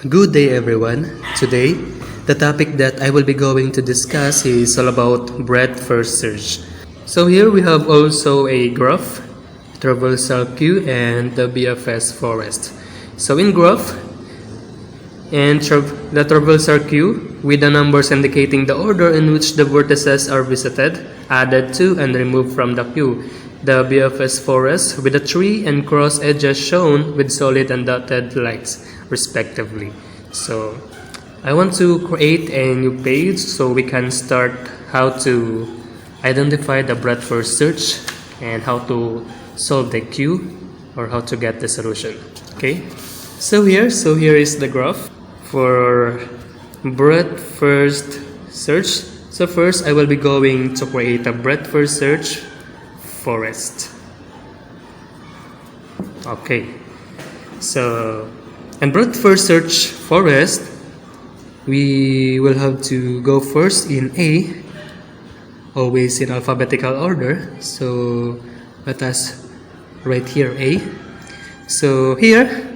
Good day everyone. Today, the topic that I will be going to discuss is all about breadth first search. So here we have also a graph, traversal queue and the BFS forest. So in graph and the traversal queue with the numbers indicating the order in which the vertices are visited, added to and removed from the queue. The BFS forest with the tree and cross edges shown with solid and dotted lines respectively. So I want to create a new page so we can start how to identify the breadth first search and how to solve the queue or how to get the solution. Okay, so here is the graph for breadth first search. So first I will be going to create a breadth first search forest. Okay, so and breadth first search forest, we will have to go first in A, always in alphabetical order. So let us write here A. So here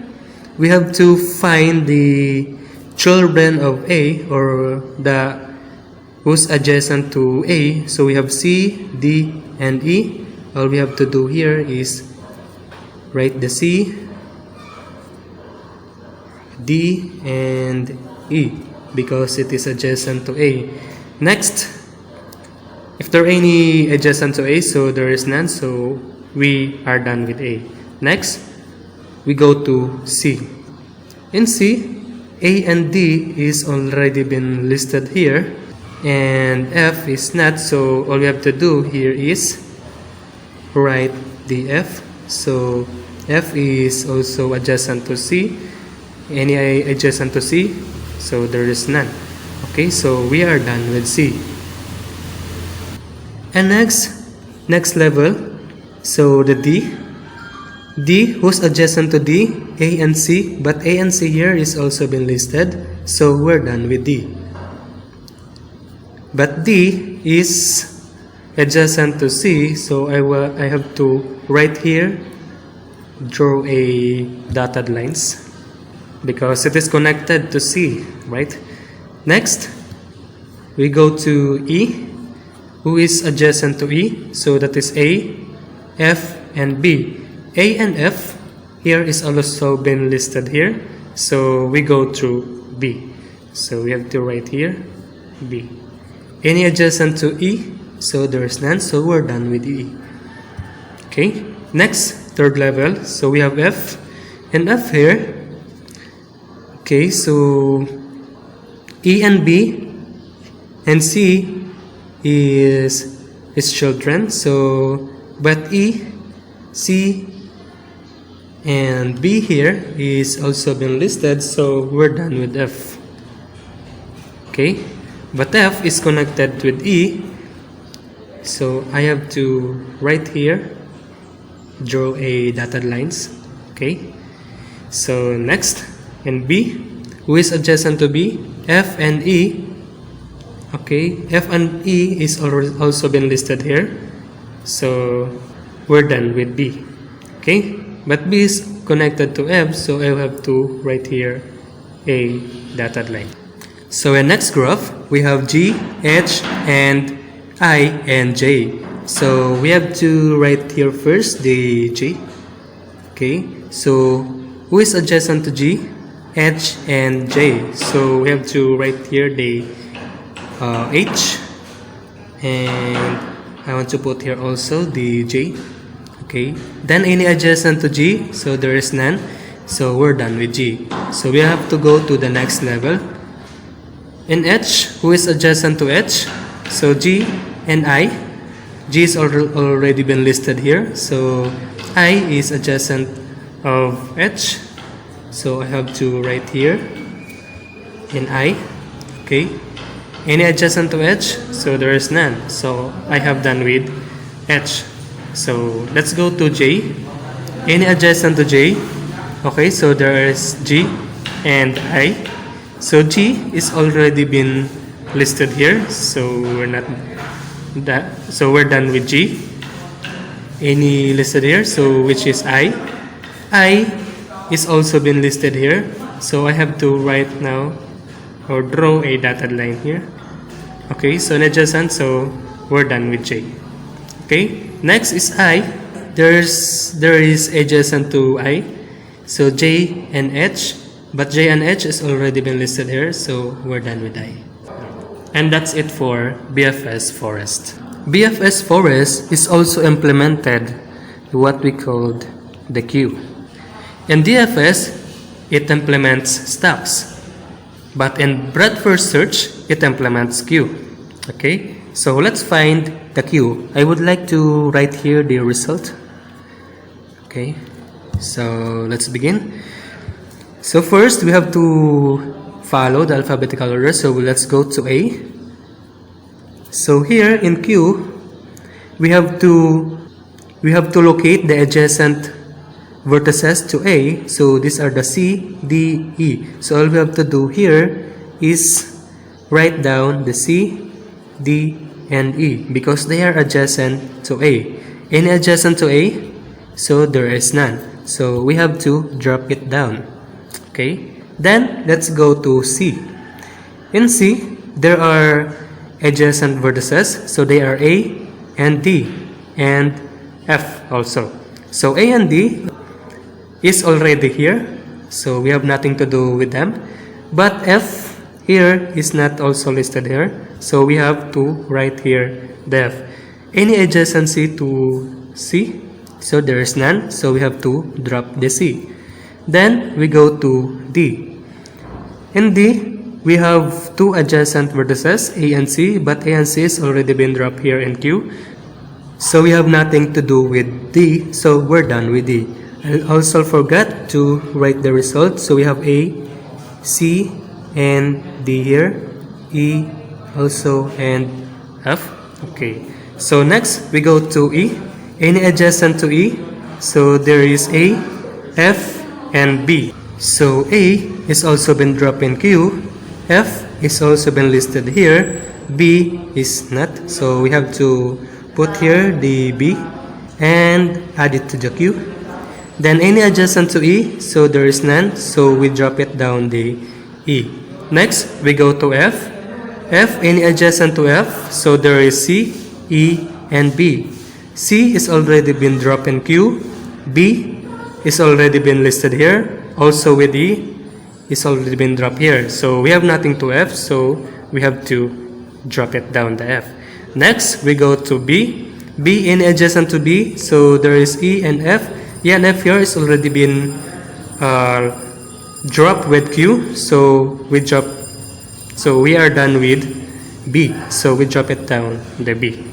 we have to find the children of A, or the who's adjacent to A. So we have C, D, and E. All we have to do here is write the C, D, and E because it is adjacent to A. Next, if there are any adjacent to A, so there is none, so we are done with A. Next, we go to C. In C, A and D is already been listed here, and F is not, so all we have to do here is write the F. So F is also adjacent to C. Any adjacent to C, so there is none. Okay, so we are done with C. And next level, so the D who's adjacent to D, A and C, but A and C here is also been listed, so we're done with D. But D is adjacent to C, so I have to write here, draw a dotted lines because it is connected to C, right? Next, we go to E, who is adjacent to E, so that is A, F, and B. A and F here is also been listed here, so we go through B. So we have to write here B. Any adjacent to E, so there is none, so we're done with E. Okay, next, third level, so we have F, and F here. Okay, so E and B and C is children, so but E, C, and B here is also been listed, so we're done with F. Okay, but F is connected with E, so I have to write here, draw a dotted lines. Okay, so next, in B, who is adjacent to B, F and E. Okay, F and E is also been listed here, so we're done with B. Okay, but B is connected to F, so I have to write here a dotted line. So in next graph, we have G, H, and I, and J. So we have to write here first the G. Okay, so who is adjacent to G? H and J. So we have to write here the H, and I want to put here also the J. Okay, then any adjacent to G, so there is none, so we're done with G. So we have to go to the next level. In H, who is adjacent to H? So G and I. G is already been listed here, so I is adjacent of H, so I have to write here in I. Okay, any adjacent to H, so there is none, so I have done with H. So let's go to J. Any adjacent to J? Okay, so there is G and I. So G is already been listed here, so we're done with G. Any listed here, so which is I. I is also been listed here, So I have to write now or draw a dotted line here. Okay, so adjacent, so we're done with J. Okay, next is I. There is adjacent to I. So J and H, but J and H is already been listed here, so we're done with I. And that's it for BFS Forest. BFS Forest is also implemented what we called the queue. In DFS, it implements stacks, but in breadth first search, it implements queue. Okay, so let's find the queue. I would like to write here the result. Okay, so let's begin. So first we have to follow the alphabetical order, so let's go to A. So here in Q, we have to locate the adjacent vertices to A. So these are the C, D, E. So all we have to do here is write down the C, D, and E because they are adjacent to A. Any adjacent to A? So there is none. So we have to drop it down. Okay. Then let's go to C. In C, there are adjacent vertices. So they are A and D and F also. So A and D is already here. So we have nothing to do with them. But F here is not also listed here. So we have to write here the F. Any adjacency to C? So there is none. So we have to drop the C. Then we go to D. In D, we have two adjacent vertices, A and C, but A and C is already been dropped here in Q. So we have nothing to do with D, so we're done with D. I also forgot to write the result, so we have A, C, and D here, E also, and F. Okay, so next we go to E. Any adjacent to E? So there is A, F, and B. So A is also been dropped in Q, F is also been listed here, B is not, so we have to put here the B and add it to the Q. Then any adjacent to E, so there is none, so we drop it down the E. Next we go to F. F, any adjacent to F, so there is C, E, and B. C is already been dropped in Q, B is already been listed here, also with E is already been dropped here. So we have nothing to F, so we have to drop it down the F. Next we go to B. B in adjacent to B, so there is E and F. E and F here is already been dropped with Q, so we are done with B, so we drop it down the B.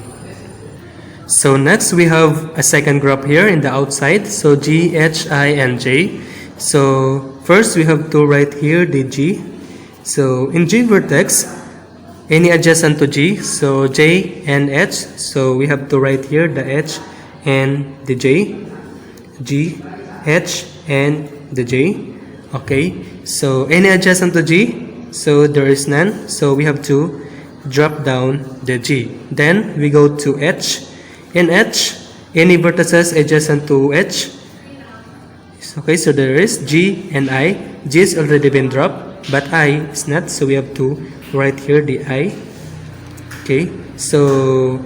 So next we have a second group here in the outside, so G, H, I, and J. So first we have to write here the G. So in G vertex, any adjacent to G, so J and H, so we have to write here the H and the J, G, H, and the J. Okay, so any adjacent to G, so there is none, so we have to drop down the G. Then we go to H. In H, any vertices adjacent to H? Okay, so there is G and I. G is already been dropped, but I is not, so we have to write here the I. Okay, so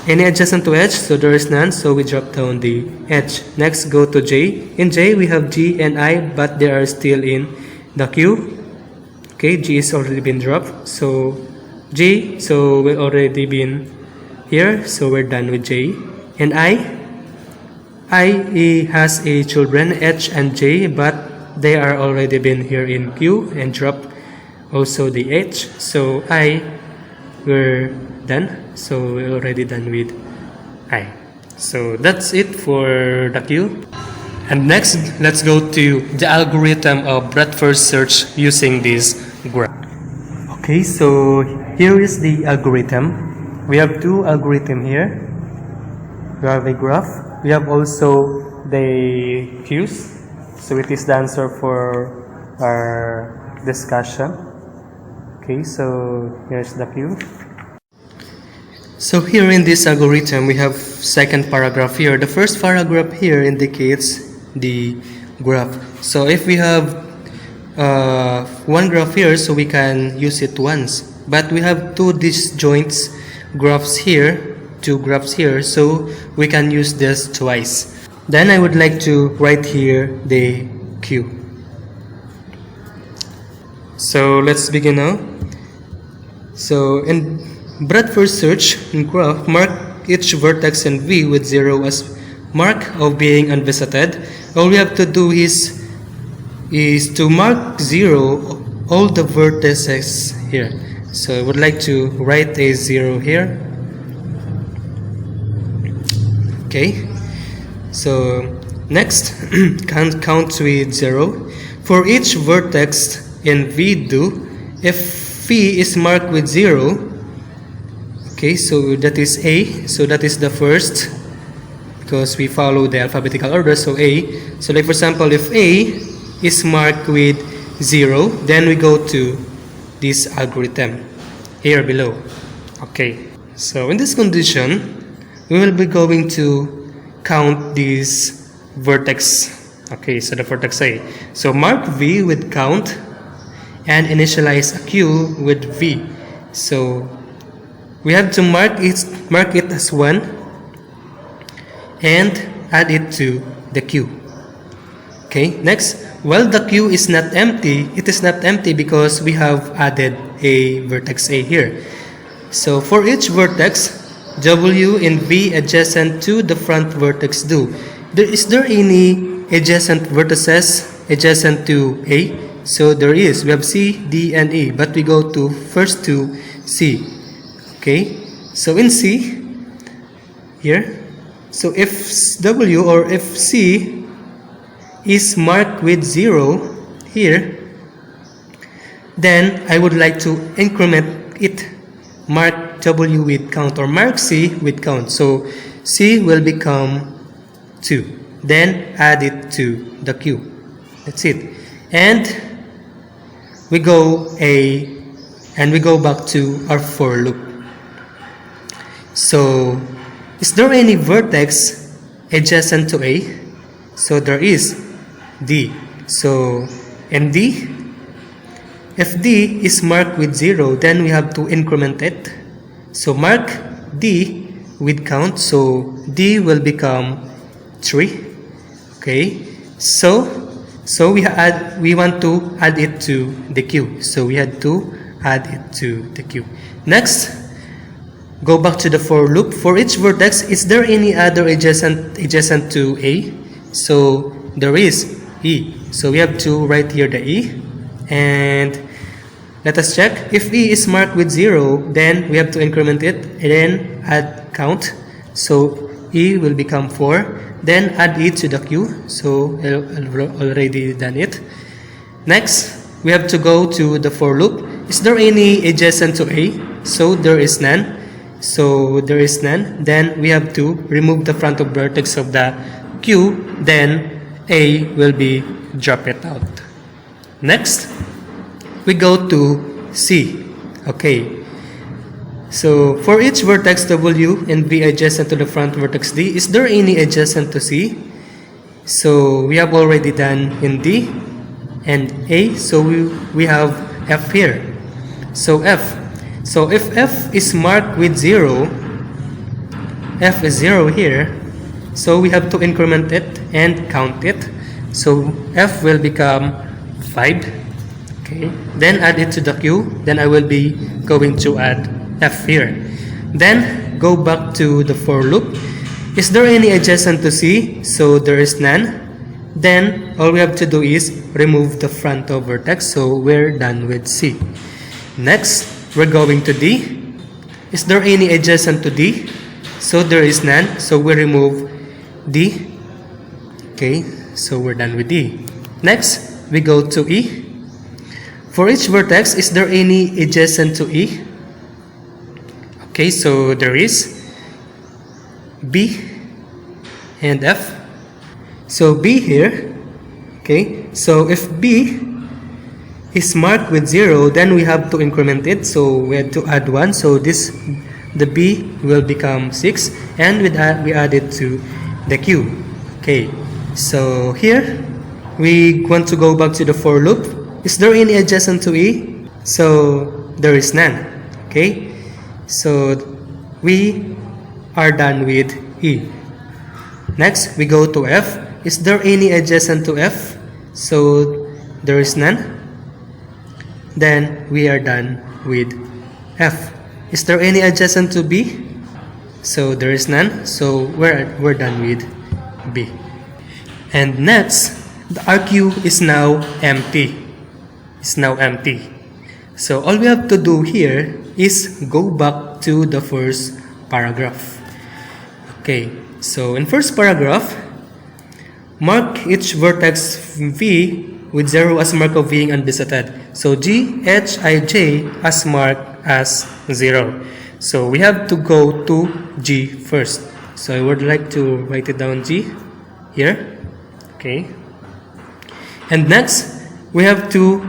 any adjacent to H, so there is none, so we drop down the H. Next, go to J. In J, we have G and I, but they are still in the Q. Okay, G is already been dropped, so J, so we already been here, so we're done with J. And I has a children H and J, but they are already been here in Q and drop also the H. So we're done. So we're already done with I. So that's it for the Q. And next, let's go to the algorithm of breadth first search using this graph. Okay, so here is the algorithm. We have two algorithms here. We have a graph. We have also the queues. So it is the answer for our discussion. Okay, so here's the queue. So here in this algorithm, we have second paragraph here. The first paragraph here indicates the graph. So if we have one graph here, so we can use it once. But we have two disjoint graphs here, two graphs here, so we can use this twice. Then I would like to write here the Q. So let's begin now. So in breadth first search in graph, mark each vertex in V with 0 as mark of being unvisited. All we have to do is to mark 0 all the vertices here. So I would like to write a 0 here. Okay. So next, count with 0. For each vertex in V do, if V is marked with 0, okay, so that is A, so that is the first, because we follow the alphabetical order, so A. So like for example, if A is marked with 0, then we go to this algorithm here below. Okay, so in this condition, we will be going to count this vertex. Okay, so the vertex A. So mark V with count and initialize a Q with V. So we have to mark it as 1 and add it to the Q. Okay, next, while the Q is not empty, it is not empty because we have added a vertex A here. So for each vertex, W and V adjacent to the front vertex do. Is there any adjacent vertices adjacent to A? So there is. We have C, D, and E, but we go to first to C. Okay, so in C here, so if W or if C is marked with 0 here, then I would like to increment it, mark W with count or mark C with count. So C will become 2, then add it to the Q. That's it. And we go back to our for loop. So is there any vertex adjacent to A? So there is D. So in D, if D is marked with 0, then we have to increment it. So mark D with count, so D will become 3. Okay, so we want to add it to the Q. So we had to add it to the Q. Next, go back to the for loop. For each vertex, is there any other adjacent to A? So there is E. So we have to write here the E. And let us check. If E is marked with 0, then we have to increment it and then add count. So E will become 4. Then add E to the Q. So I've already done it. Next, we have to go to the for loop. Is there any adjacent to A? So there is none. So there is none. Then we have to remove the front of vertex of the Q. Then A will be drop it out. Next, we go to C. Okay. So for each vertex W and V adjacent to the front vertex D, is there any adjacent to C? So we have already done in D and A. So we have F here. So F. So if F is marked with 0, F is 0 here, so we have to increment it and count it. So F will become 5. Okay. Then add it to the Q. Then I will be going to add F here. Then go back to the for loop. Is there any adjacent to C? So there is none. Then all we have to do is remove the front of vertex. So we're done with C. Next, we're going to D. Is there any adjacent to D? So there is none. So we remove D. Okay, so we're done with D. Next, we go to E. For each vertex, is there any adjacent to E? Okay, so there is B and F. So B here, okay, so if B is marked with 0, then we have to increment it. So we have to add 1. So the B will become 6, and with that we add it to the Q. Okay, so here we want to go back to the for loop. is there any adjacent to E? So there is none. Okay, so we are done with E. Next, we go to F. Is there any adjacent to F? So there is none. Then we are done with F. Is there any adjacent to B? So there is none. So we're done with B. And next, the RQ is now empty. It's now empty. So all we have to do here is go back to the first paragraph. Okay, so in first paragraph, mark each vertex V with 0 as mark of being unvisited. So G, H, I, J as marked as 0. So we have to go to G first. So I would like to write it down G here. Okay. And next, we have to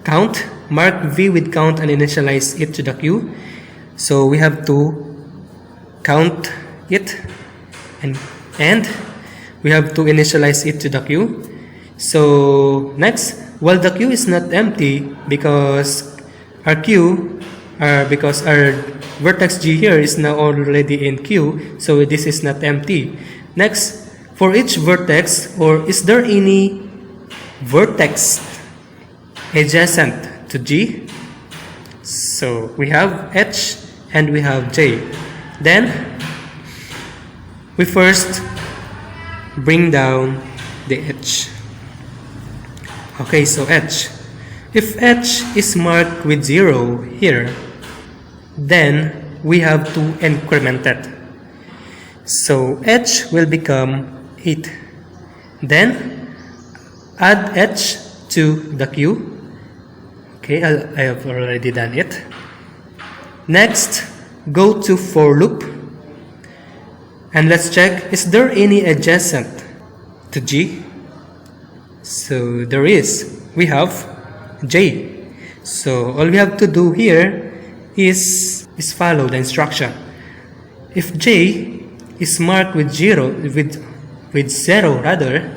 count, mark V with count and initialize it to the Q. So we have to count it and we have to initialize it to the Q. So next, while the Q is not empty because our vertex G here is now already in Q, so this is not empty. Next, for each vertex, or is there any vertex adjacent to G? So we have H and we have J. Then we first bring down the H. Okay, so H. If H is marked with 0 here, then we have to increment it. So H will become 8. Then add H to the Q. Okay, I have already done it. Next, go to for loop. And let's check, is there any adjacent to G? So there is. We have J. So all we have to do here is follow the instruction. If J is marked with 0, with 0 rather,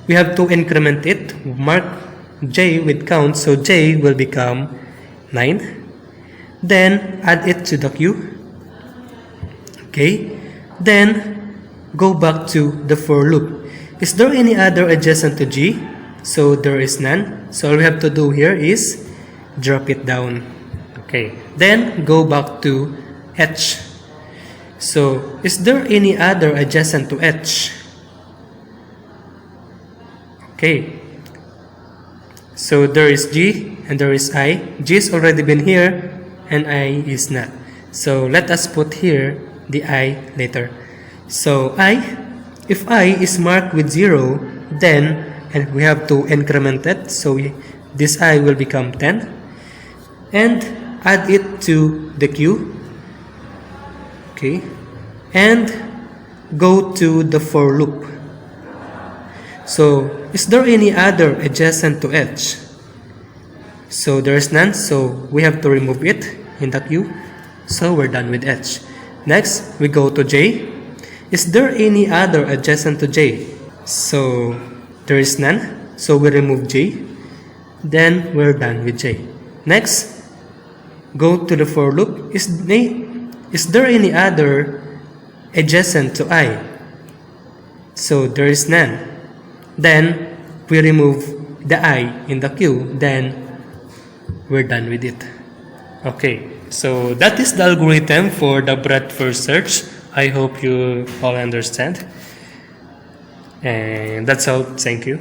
we have to increment it, mark J with count, so J will become 9. Then add it to the Q. Okay. Then go back to the for loop. Is there any other adjacent to G? So there is none. So all we have to do here is drop it down. Okay. Then go back to H. So is there any other adjacent to H? Okay. So there is G and there is I. G has already been here and I is not. So let us put here the I later. So if I is marked with 0, then and we have to increment it. So this I will become 10. And add it to the Q. Okay. And go to the for loop. So is there any other adjacent to H? So there is none. So we have to remove it in the Q. So we're done with H. Next, we go to J. Is there any other adjacent to J? So there is none. So we remove J. Then we're done with J. Next, go to the for loop. Is there any other adjacent to I? So there is none. Then we remove the I in the Q. Then we're done with it. Okay. So that is the algorithm for the breadth first search. I hope you all understand. And that's all. Thank you.